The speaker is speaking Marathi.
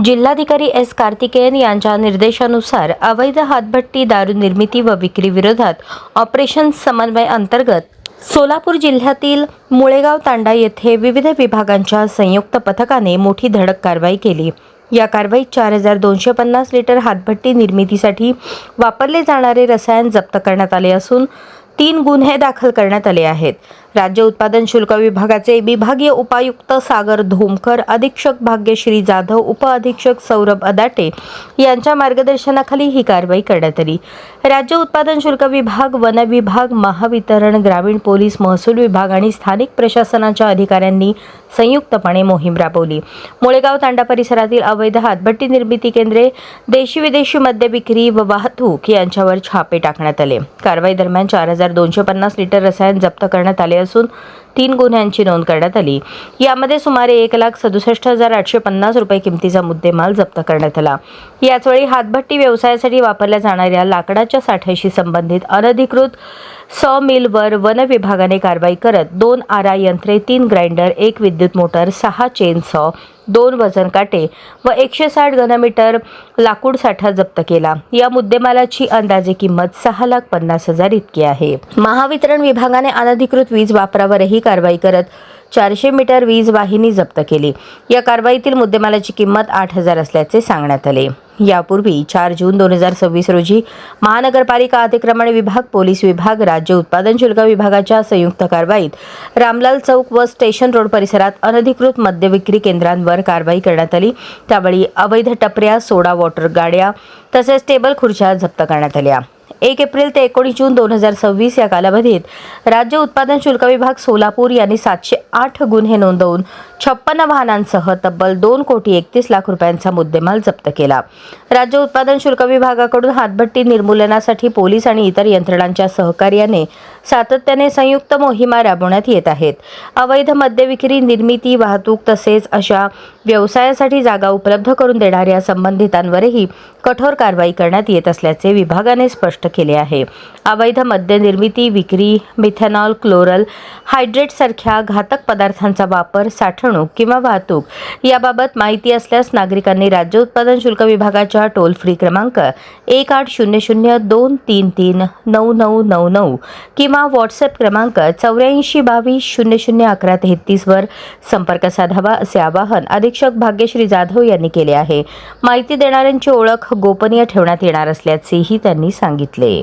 जिल्हाधिकारी एस. कार्तिकेयन यांच्या निर्देशानुसार अवैध हातभट्टी दारू निर्मिती व विक्री विरोधात ऑपरेशन समन्वय अंतर्गत सोलापूर जिल्ह्यातील मुळेगाव तांडा येथे विविध विभागांच्या संयुक्त पथकाने मोठी धडक कारवाई केली। या कारवाईत 4250 लिटर हातभट्टी निर्मितीसाठी वापरले जाणारे रसायन जप्त करण्यात आले असून 3 गुन्हे दाखल करण्यात आले आहेत। राज्य उत्पादन शुल्क विभागाचे विभागीय उपायुक्त सागर धोमकर, अधीक्षक भाग्यश्री जाधव, उप-अधीक्षक सौरभ अदाटे यांच्या मार्गदर्शनाखाली ही कारवाई करण्यात आली। राज्य उत्पादन शुल्क विभाग, वन विभाग, महावितरण, ग्रामीण पोलीस, महसूल विभाग आणि स्थानिक प्रशासनाच्या अधिकाऱ्यांनी संयुक्तपणे मोहीम राबवली। मुळेगाव तांडा परिसरातील अवैध हातभट्टी निर्मिती केंद्रे, देशी विदेशी मद्य विक्री व वाहतूक यांच्यावर छापे टाकण्यात आले। कारवाई दरम्यान 4250 लिटर रसायन जप्त करण्यात आले असून 3 गुन्ह्यांची नोंद करण्यात आली। यामध्ये सुमारे 1,67,850 रुपये किमतीचा मुद्देमाल जप्त करण्यात आला। याचवेळी हातभट्टी व्यवसायासाठी वापरल्या जाणाऱ्या लाकडाच्या साठ्याशी संबंधित अनधिकृत सॉ मिलवर वन विभागाने कारवाई करत 2 आरा यंत्रे, 3 ग्राइंडर, 1 विद्युत मोटर, 6 चेन सॉ, 2 वजन काटे व 160 घनमीटर लाकूड साठा जप्त केला। या मुद्देमालाची अंदाजे किंमत 6,50,000 इतकी आहे। महावितरण विभागाने अनधिकृत वीज वापरावरही कारवाई करत 400 मीटर वीज वाहिनी जप्त केली। या कारवाईतील मुद्देमालाची किंमत 8,000 असल्याचे सांगण्यात आले। यापूर्वी 4 जून 2026 रोजी महानगरपालिका अतिक्रमण विभाग, पोलीस विभाग, राज्य उत्पादन शुल्क विभागाच्या संयुक्त कारवाईत रामलाल चौक व स्टेशन रोड परिसरात अनधिकृत मद्य विक्री केंद्रांवर कारवाई करण्यात आली। त्यावेळी अवैध टपऱ्या, सोडा वॉटर गाड्या तसेच टेबल खुर्च्या जप्त करण्यात आल्या। 1 एप्रिल ते 19 जून 2026 या कालावधीत राज्य उत्पादन शुल्क विभाग सोलापूर यांनी 708 गुन्हे नोंदवून 56 वाहनांसह तब्बल 2,31,00,000 रुपयांचा मुद्देमाल जप्त केला। राज्य उत्पादन शुल्क विभागाकडून हातभट्टी निर्मूलनासाठी पोलीस आणि इतर यंत्रणांच्या सहकार्याने सातत्याने संयुक्त मोहिमा राबवण्यात येत आहेत। अवैध मद्य विक्री, निर्मिती, वाहतूक तसेच अशा व्यवसायासाठी जागा उपलब्ध करून देणाऱ्या संबंधितांवरही कठोर कारवाई करण्यात येत असल्याचे विभागाने स्पष्ट केले आहे। अवैध मद्य निर्मिती, विक्री, मिथेनॉल, क्लोरल हायड्रेट सारख्या घातक पदार्थांचा वापर, साठवणूक किंवा वाहतूक याबाबत माहिती असल्यास नागरिकांनी राज्य उत्पादन शुल्क विभागाच्या टोल फ्री क्रमांक 1800-233-9999 किंवा व्हॉट्सअप क्रमांक 8422001133 वर संपर्क साधावा असे आवाहन अधीक्षक भाग्यश्री जाधव यांनी केले आहे। माहिती देणाऱ्यांची ओळख गोपनीय ठेवण्यात येणार असल्याचेही त्यांनी सांगितले।